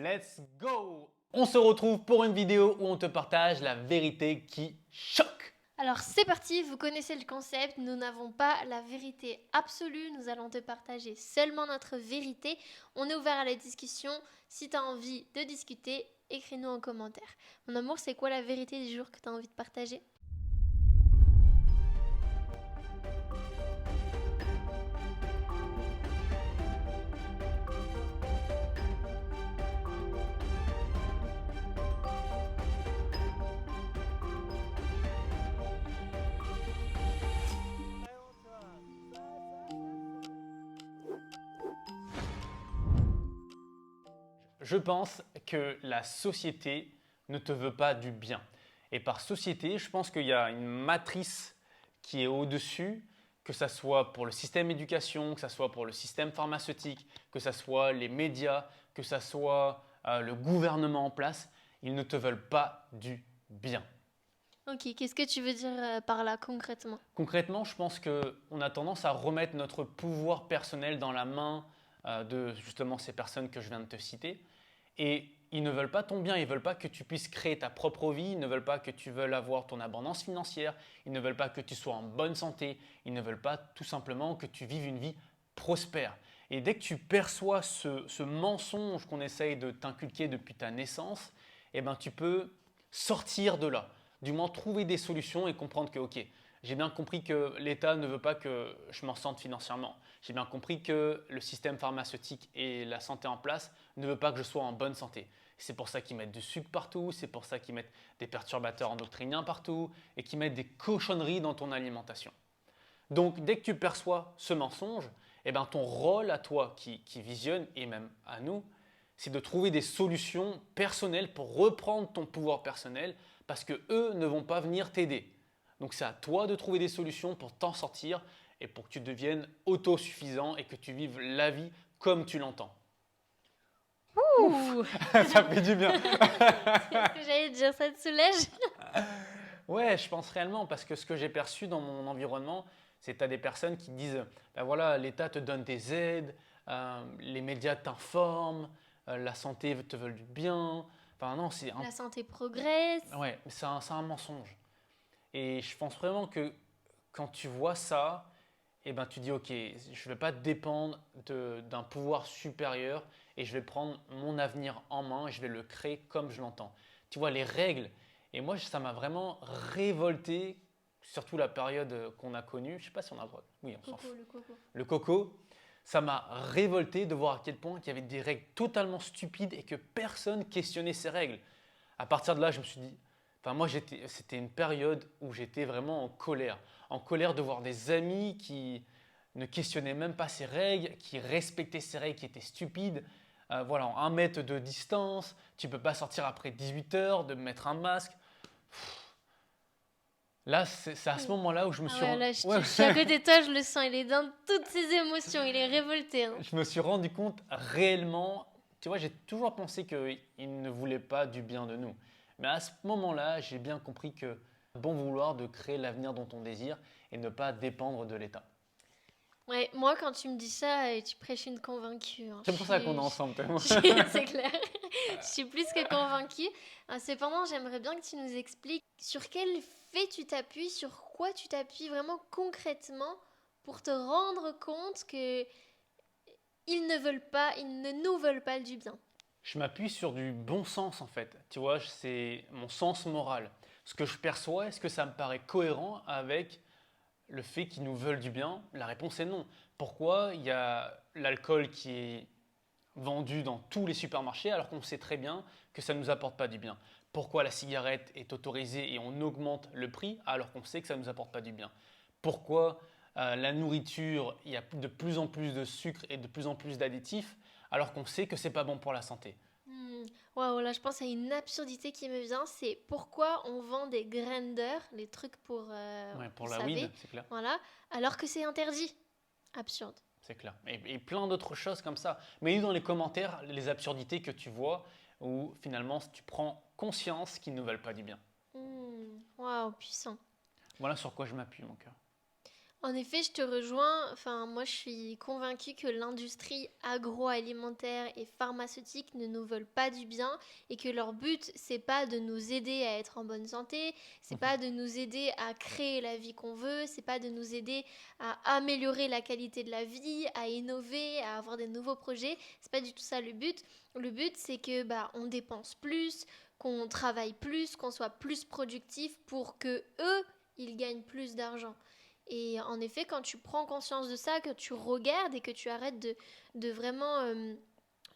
Let's go! On se retrouve pour une vidéo où on te partage la vérité qui choque. Alors c'est parti, vous connaissez le concept, nous n'avons pas la vérité absolue, nous allons te partager seulement notre vérité. On est ouvert à la discussion, si tu as envie de discuter, écris-nous en commentaire. Mon amour, c'est quoi la vérité du jour que tu as envie de partager? Je pense que la société ne te veut pas du bien. Et par société, je pense qu'il y a une matrice qui est au-dessus, que ce soit pour le système éducation, que ce soit pour le système pharmaceutique, que ce soit les médias, que ce soit le gouvernement en place. Ils ne te veulent pas du bien. Ok, qu'est-ce que tu veux dire par là concrètement? Concrètement, je pense qu'on a tendance à remettre notre pouvoir personnel dans la main de justement ces personnes que je viens de te citer. Et ils ne veulent pas ton bien, ils ne veulent pas que tu puisses créer ta propre vie, ils ne veulent pas que tu veuilles avoir ton abondance financière, ils ne veulent pas que tu sois en bonne santé, ils ne veulent pas tout simplement que tu vives une vie prospère. Et dès que tu perçois ce mensonge qu'on essaye de t'inculquer depuis ta naissance, eh ben, tu peux sortir de là, du moins trouver des solutions et comprendre que ok, j'ai bien compris que l'État ne veut pas que je m'en sorte financièrement. J'ai bien compris que le système pharmaceutique et la santé en place ne veut pas que je sois en bonne santé. C'est pour ça qu'ils mettent du sucre partout, c'est pour ça qu'ils mettent des perturbateurs endocriniens partout et qu'ils mettent des cochonneries dans ton alimentation. Donc dès que tu perçois ce mensonge, eh ben, ton rôle à toi qui visionne et même à nous, c'est de trouver des solutions personnelles pour reprendre ton pouvoir personnel parce que eux ne vont pas venir t'aider. Donc c'est à toi de trouver des solutions pour t'en sortir et pour que tu deviennes autosuffisant et que tu vives la vie comme tu l'entends. Ouh. Ça fait du bien. Qu'est-ce que j'allais te dire, ça te soulage? Ouais, je pense réellement parce que ce que j'ai perçu dans mon environnement, c'est que tu as des personnes qui disent ben voilà, l'État te donne des aides, les médias t'informent, la santé te veut du bien. Enfin non, c'est un, La santé progresse. ouais, c'est un mensonge. Et je pense vraiment que quand tu vois ça, eh ben, tu dis ok, je ne vais pas dépendre d'un pouvoir supérieur et je vais prendre mon avenir en main et je vais le créer comme je l'entends. Tu vois, les règles. Et moi, ça m'a vraiment révolté, surtout la période qu'on a connue. Je ne sais pas si on a le droit. Oui, on s'en Coco, fout. le coco. Le coco, ça m'a révolté de voir à quel point il y avait des règles totalement stupides et que personne questionnait ces règles. À partir de là, je me suis dit, enfin moi c'était une période où j'étais vraiment en colère de voir des amis qui ne questionnaient même pas ces règles, qui respectaient ces règles qui étaient stupides. Voilà, en 1 mètre de distance, tu ne peux pas sortir après 18 heures, de mettre un masque. Là, c'est à ce moment-là où je me Ah suis ouais, rendu... là, je suis à côté de toi, je le sens, il est dans toutes ses émotions, il est révolté. Hein. je me suis rendu compte réellement, tu vois, j'ai toujours pensé qu'il ne voulait pas du bien de nous. Mais à ce moment-là, j'ai bien compris que bon vouloir de créer l'avenir dont on désire et ne pas dépendre de l'État. Ouais, moi, quand tu me dis ça, tu prêches une convaincue. Hein. C'est pour ça qu'on est ensemble, tellement. C'est clair. Je suis plus que convaincue. Cependant, j'aimerais bien que tu nous expliques sur quel fait tu t'appuies, sur quoi tu t'appuies vraiment concrètement pour te rendre compte que ils ne veulent pas, ils ne nous veulent pas du bien. Je m'appuie sur du bon sens en fait. Tu vois, c'est mon sens moral. Ce que je perçois, est-ce que ça me paraît cohérent avec le fait qu'ils nous veulent du bien? La réponse est non. Pourquoi il y a l'alcool qui est vendu dans tous les supermarchés alors qu'on sait très bien que ça ne nous apporte pas du bien? Pourquoi la cigarette est autorisée et on augmente le prix alors qu'on sait que ça ne nous apporte pas du bien? Pourquoi la nourriture, il y a de plus en plus de sucre et de plus en plus d'additifs alors qu'on sait que c'est pas bon pour la santé? Waouh, là, je pense à une absurdité qui me vient, c'est pourquoi on vend des grinders, les trucs pour, Ouais, pour vous la savez, weed, c'est clair. voilà, alors que c'est interdit. Absurde. C'est clair. Et plein d'autres choses comme ça. Mets-nous dans les commentaires les absurdités que tu vois où finalement tu prends conscience qu'ils ne veulent pas du bien. Waouh, puissant. Voilà sur quoi je m'appuie, mon cœur. En effet, je te rejoins. Enfin, moi, je suis convaincue que l'industrie agroalimentaire et pharmaceutique ne nous veulent pas du bien et que leur but, c'est pas de nous aider à être en bonne santé, c'est Mhm. pas de nous aider à créer la vie qu'on veut, c'est pas de nous aider à améliorer la qualité de la vie, à innover, à avoir des nouveaux projets. C'est pas du tout ça le but. Le but, c'est que bah, on dépense plus, qu'on travaille plus, qu'on soit plus productif pour que eux, ils gagnent plus d'argent. Et en effet, quand tu prends conscience de ça, que tu regardes et que tu arrêtes de vraiment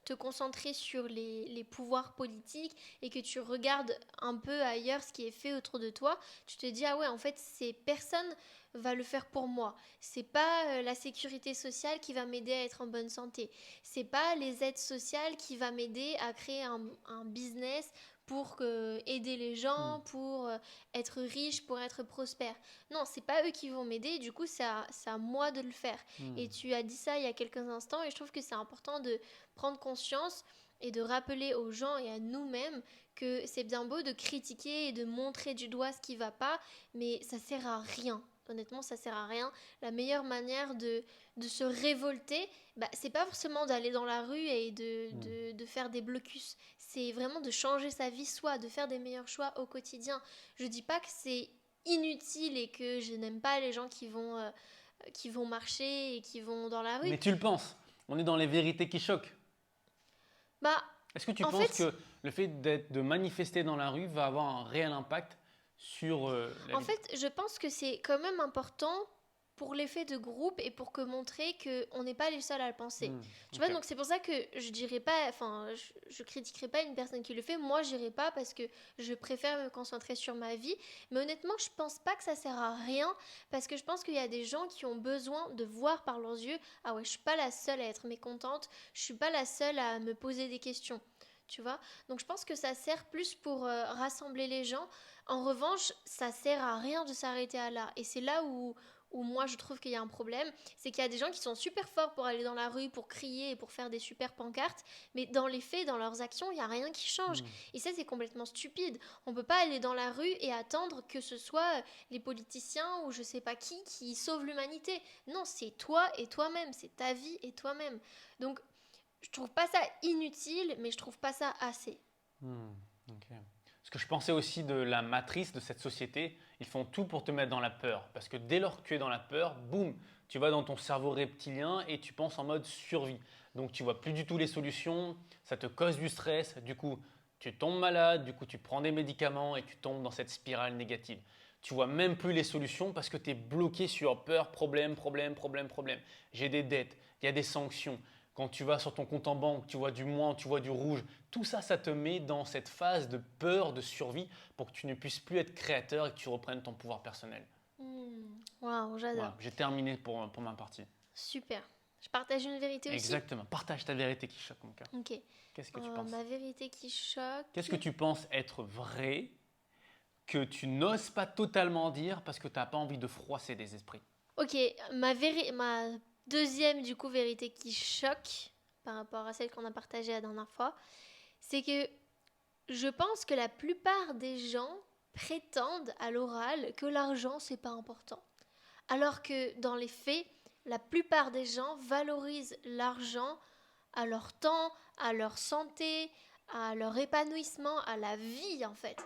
te concentrer sur les pouvoirs politiques et que tu regardes un peu ailleurs ce qui est fait autour de toi, tu te dis, ah ouais, en fait, ces personnes va le faire pour moi. C'est pas la sécurité sociale qui va m'aider à être en bonne santé. C'est pas les aides sociales qui va m'aider à créer un business pour aider les Mhm. gens, pour être riche, pour être prospère. Non, c'est pas eux qui vont m'aider, du coup c'est à moi de le faire. Et Mhm. tu as dit ça il y a quelques instants et je trouve que c'est important de prendre conscience et de rappeler aux gens et à nous-mêmes que c'est bien beau de critiquer et de montrer du doigt ce qui va pas, mais ça sert à rien. Honnêtement, ça sert à rien. La meilleure manière de se révolter, bah, c'est pas forcément d'aller dans la rue et Mhm. de faire des blocus. C'est vraiment de changer sa vie, soit de faire des meilleurs choix au quotidien. Je dis pas que c'est inutile et que je n'aime pas les gens qui vont marcher et qui vont dans la rue. Mais tu le penses, on est dans les vérités qui choquent. Bah, Est-ce que tu en penses fait, que le fait de manifester dans la rue va avoir un réel impact sur la En vie? fait, je pense que c'est quand même important pour l'effet de groupe et pour que montrer qu'on n'est pas les seuls à le penser. Hmm. Tu vois, Ok. donc c'est pour ça que je dirais pas, enfin, je critiquerai pas une personne qui le fait. Moi, j'irai pas parce que je préfère me concentrer sur ma vie. Mais honnêtement, je pense pas que ça sert à rien parce que je pense qu'il y a des gens qui ont besoin de voir par leurs yeux. Ah ouais, je suis pas la seule à être mécontente. Je suis pas la seule à me poser des questions. Tu vois, donc je pense que ça sert plus pour rassembler les gens. En revanche, ça sert à rien de s'arrêter à là. Et c'est là où moi je trouve qu'il y a un problème. C'est qu'il y a des gens qui sont super forts pour aller dans la rue, pour crier et pour faire des super pancartes. Mais dans les faits, dans leurs actions, il n'y a rien qui change. Hmm. Et ça, c'est complètement stupide. On ne peut pas aller dans la rue et attendre que ce soit les politiciens ou je sais pas qui sauvent l'humanité. Non, c'est toi et toi-même. C'est ta vie et toi-même. Donc, je trouve pas ça inutile, mais je trouve pas ça assez. Hmm. Ok. Ce que je pensais aussi de la matrice de cette société, ils font tout pour te mettre dans la peur. Parce que dès lors que tu es dans la peur, boum, tu vas dans ton cerveau reptilien et tu penses en mode survie. Donc tu vois plus du tout les solutions, ça te cause du stress, du coup tu tombes malade, du coup tu prends des médicaments et tu tombes dans cette spirale négative. Tu vois même plus les solutions parce que tu es bloqué sur peur, problème, problème, problème, problème. J'ai des dettes, il y a des sanctions. Quand tu vas sur ton compte en banque, tu vois du moins, tu vois du rouge. Tout ça, ça te met dans cette phase de peur, de survie, pour que tu ne puisses plus être créateur et que tu reprennes ton pouvoir personnel. Waouh, j'adore. Voilà, j'ai terminé pour ma partie. Super. Je partage une vérité aussi. Exactement. Partage ta vérité qui choque, mon cœur. Ok. Qu'est-ce que tu penses? Ma vérité qui choque. Qu'est-ce que tu penses être vrai que tu n'oses pas totalement dire parce que tu n'as pas envie de froisser des esprits? Ok, ma deuxième du coup vérité qui choque par rapport à celle qu'on a partagée la dernière fois, c'est que je pense que la plupart des gens prétendent à l'oral que l'argent c'est pas important. Alors que dans les faits, la plupart des gens valorisent l'argent à leur temps, à leur santé, à leur épanouissement, à la vie en fait.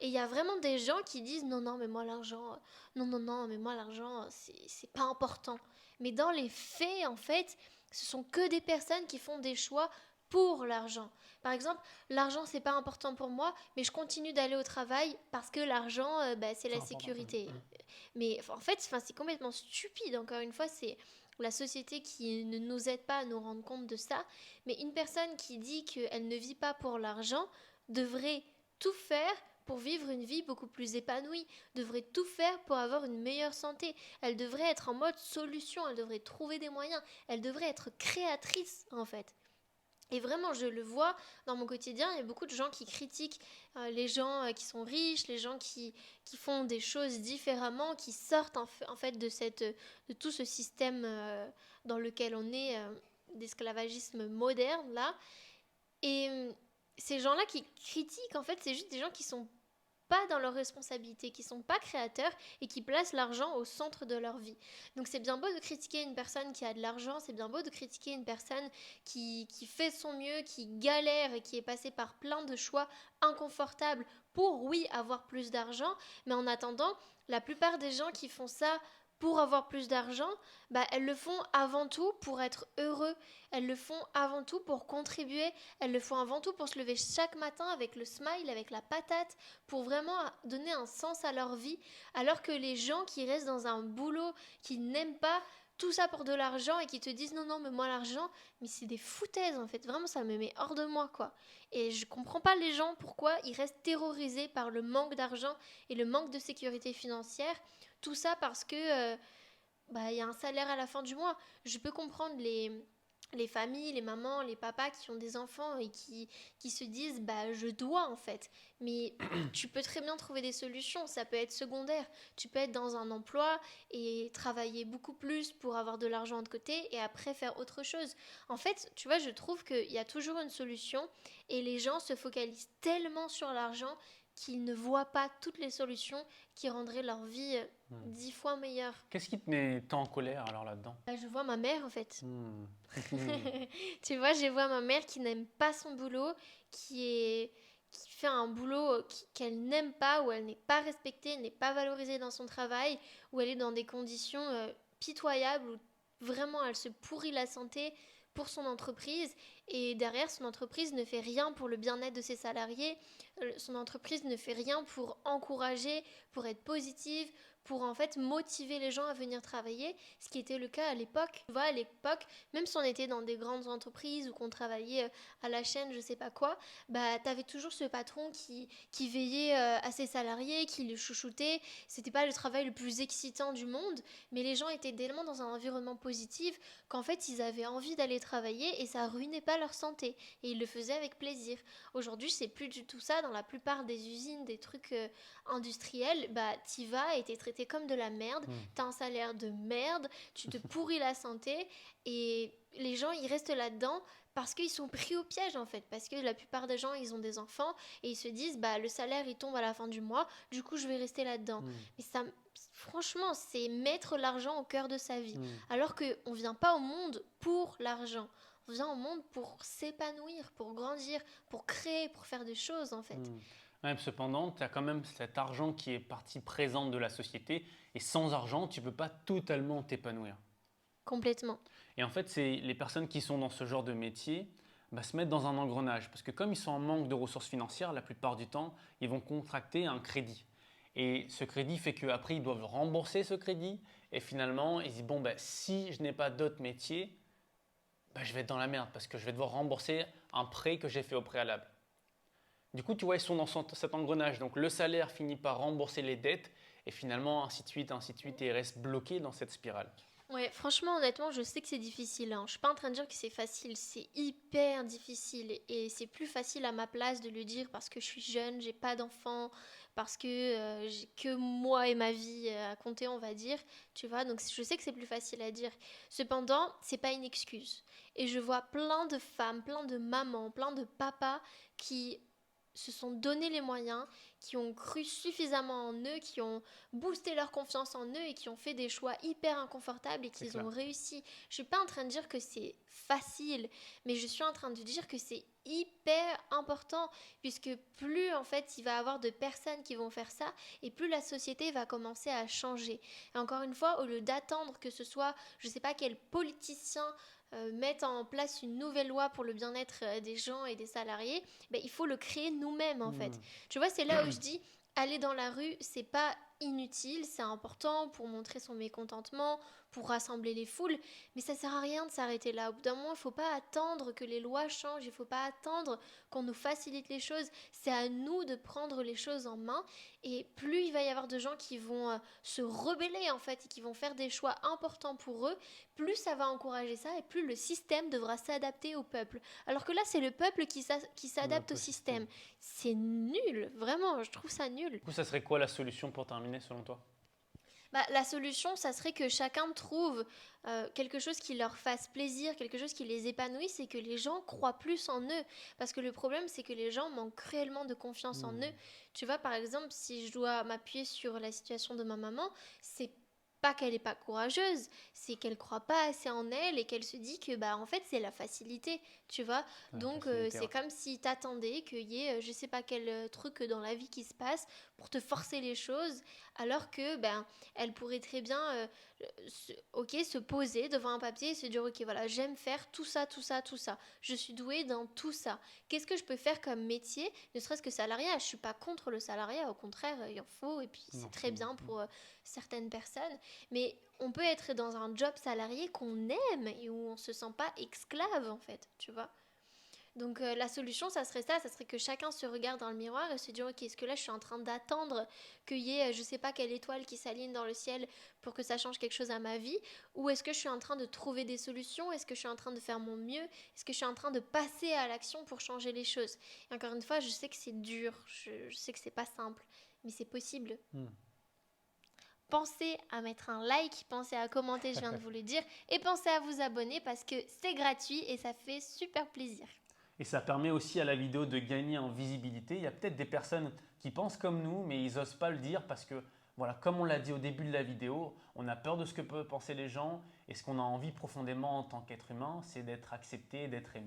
Et il y a vraiment des gens qui disent non, non, mais moi l'argent, non, non, non, mais moi l'argent, c'est pas important. Mais dans les faits, en fait, ce sont que des personnes qui font des choix pour l'argent. Par exemple, l'argent c'est pas important pour moi, mais je continue d'aller au travail parce que l'argent, bah, c'est C'est la important pour sécurité. toi. Mais en fait, c'est complètement stupide. Encore une fois, c'est la société qui ne nous aide pas à nous rendre compte de ça. Mais une personne qui dit qu'elle ne vit pas pour l'argent devrait tout faire pour vivre une vie beaucoup plus épanouie, devrait tout faire pour avoir une meilleure santé. Elle devrait être en mode solution, elle devrait trouver des moyens, elle devrait être créatrice en fait. Et vraiment, je le vois dans mon quotidien, il y a beaucoup de gens qui critiquent les gens qui sont riches, les gens qui font des choses différemment, qui sortent en fait de tout ce système dans lequel on est, d'esclavagisme moderne, là. Et ces gens-là qui critiquent, en fait, c'est juste des gens qui sont pas dans leurs responsabilités, qui sont pas créateurs et qui placent l'argent au centre de leur vie. Donc c'est bien beau de critiquer une personne qui a de l'argent, c'est bien beau de critiquer une personne qui fait son mieux, qui galère et qui est passée par plein de choix inconfortables pour, oui, avoir plus d'argent, mais en attendant, la plupart des gens qui font ça pour avoir plus d'argent, elles le font avant tout pour être heureux, elles le font avant tout pour contribuer, elles le font avant tout pour se lever chaque matin avec le smile, avec la patate, pour vraiment donner un sens à leur vie, alors que les gens qui restent dans un boulot qu'ils n'aiment pas, tout ça pour de l'argent et qui te disent non, non, mais moi l'argent, mais c'est des foutaises en fait, vraiment ça me met hors de moi quoi. Et je comprends pas les gens pourquoi ils restent terrorisés par le manque d'argent et le manque de sécurité financière, tout ça parce que y a un salaire à la fin du mois. Je peux comprendre les familles, les mamans, les papas qui ont des enfants et qui se disent je dois en fait. Mais tu peux très bien trouver des solutions, ça peut être secondaire. Tu peux être dans un emploi et travailler beaucoup plus pour avoir de l'argent de côté et après faire autre chose. En fait, tu vois, je trouve qu'il y a toujours une solution et les gens se focalisent tellement sur l'argent qu'ils ne voient pas toutes les solutions qui rendraient leur vie 10 fois meilleure. Qu'est-ce qui te met tant en colère alors là-dedans? Je vois ma mère en fait. Tu vois, je vois ma mère qui n'aime pas son boulot, qui fait un boulot qu'elle n'aime pas, où elle n'est pas respectée, n'est pas valorisée dans son travail, où elle est dans des conditions pitoyables, où vraiment elle se pourrit la santé pour son entreprise et derrière son entreprise ne fait rien pour le bien-être de ses salariés, son entreprise ne fait rien pour encourager, pour être positive, pour en fait motiver les gens à venir travailler, ce qui était le cas à l'époque. Tu vois, à l'époque, même si on était dans des grandes entreprises ou qu'on travaillait à la chaîne, je sais pas quoi, t'avais toujours ce patron qui veillait à ses salariés, qui les chouchoutait. C'était pas le travail le plus excitant du monde, mais les gens étaient tellement dans un environnement positif qu'en fait ils avaient envie d'aller travailler et ça ruinait pas leur santé et ils le faisaient avec plaisir. Aujourd'hui, c'est plus du tout ça. Dans la plupart des usines, des trucs industriels, t'y vas et t'es traité comme de la merde, t'as un salaire de merde, tu te pourris la santé et les gens ils restent là-dedans parce qu'ils sont pris au piège en fait, parce que la plupart des gens ils ont des enfants et ils se disent le salaire il tombe à la fin du mois, du coup je vais rester là-dedans. Mais ça, franchement, c'est mettre l'argent au cœur de sa vie, alors qu'on vient pas au monde pour l'argent. On vient au monde pour s'épanouir, pour grandir, pour créer, pour faire des choses en fait. Ouais, cependant, tu as quand même cet argent qui est partie présente de la société et sans argent, tu ne peux pas totalement t'épanouir. Complètement. Et en fait, c'est les personnes qui sont dans ce genre de métier se mettent dans un engrenage parce que comme ils sont en manque de ressources financières, la plupart du temps, ils vont contracter un crédit. Et ce crédit fait qu'après, ils doivent rembourser ce crédit et finalement, ils disent si je n'ai pas d'autres métiers, je vais être dans la merde parce que je vais devoir rembourser un prêt que j'ai fait au préalable. Du coup, tu vois, ils sont dans cet engrenage. Donc, le salaire finit par rembourser les dettes et finalement, ainsi de suite, et ils restent bloqués dans cette spirale. Ouais, franchement, honnêtement, je sais que c'est difficile. Je suis pas en train de dire que c'est facile. C'est hyper difficile et c'est plus facile à ma place de le dire parce que je suis jeune, j'ai pas d'enfants, parce que j'ai que moi et ma vie à compter, on va dire. Tu vois, donc je sais que c'est plus facile à dire. Cependant, c'est pas une excuse. Et je vois plein de femmes, plein de mamans, plein de papas qui se sont donné les moyens, qui ont cru suffisamment en eux, qui ont boosté leur confiance en eux et qui ont fait des choix hyper inconfortables et qu'ils ont réussi. Je suis pas en train de dire que c'est facile, mais je suis en train de dire que c'est hyper important puisque plus en fait il va y avoir de personnes qui vont faire ça et plus la société va commencer à changer. Et encore une fois, au lieu d'attendre que ce soit, je sais pas quel politicien mettre en place une nouvelle loi pour le bien-être des gens et des salariés, il faut le créer nous-mêmes en fait. Tu vois, c'est là où je dis, aller dans la rue, c'est pas inutile, c'est important pour montrer son mécontentement, pour rassembler les foules, mais ça sert à rien de s'arrêter là. Au bout d'un moment, il faut pas attendre que les lois changent, il faut pas attendre qu'on nous facilite les choses, c'est à nous de prendre les choses en main et plus il va y avoir de gens qui vont se rebeller en fait et qui vont faire des choix importants pour eux, plus ça va encourager ça et plus le système devra s'adapter au peuple. Alors que là, c'est le peuple qui s'adapte au système. C'est nul, vraiment, je trouve ça nul. Du coup, ça serait quoi la solution pour terminer selon toi ? Bah, la solution, ça serait que chacun trouve quelque chose qui leur fasse plaisir, quelque chose qui les épanouisse et que les gens croient plus en eux. Parce que le problème, c'est que les gens manquent cruellement de confiance en eux. Hmm. Tu vois, par exemple, si je dois m'appuyer sur la situation de ma maman, c'est pas qu'elle est pas courageuse, c'est qu'elle croit pas assez en elle et qu'elle se dit que bah en fait c'est la facilité, tu vois. La Donc facilité, c'est ouais. comme si t'attendais qu'il y ait je sais pas quel truc dans la vie qui se passe pour te forcer les choses alors que ben elle pourrait très bien se poser devant un papier et se dire ok voilà j'aime faire tout ça, tout ça, tout ça. Je suis douée dans tout ça. Qu'est-ce que je peux faire comme métier, ne serait-ce que salariat. Je suis pas contre le salariat, au contraire il en faut et puis Non, c'est très absolument. bien pour certaines personnes. Mais on peut être dans un job salarié qu'on aime et où on se sent pas esclave en fait, tu vois. Donc la solution, ça serait que chacun se regarde dans le miroir et se dit ok, est-ce que là je suis en train d'attendre qu'il y ait je sais pas quelle étoile qui s'aligne dans le ciel pour que ça change quelque chose à ma vie, ou est-ce que je suis en train de trouver des solutions, est-ce que je suis en train de faire mon mieux, est-ce que je suis en train de passer à l'action pour changer les choses. Et encore une fois, je sais que c'est dur, je sais que c'est pas simple, mais c'est possible. Hmm. Pensez à mettre un like, pensez à commenter, je viens de vous le dire, et pensez à vous abonner parce que c'est gratuit et ça fait super plaisir. Et ça permet aussi à la vidéo de gagner en visibilité. Il y a peut-être des personnes qui pensent comme nous, mais ils n'osent pas le dire parce que, voilà, comme on l'a dit au début de la vidéo, on a peur de ce que peuvent penser les gens et ce qu'on a envie profondément en tant qu'être humain, c'est d'être accepté, d'être aimé.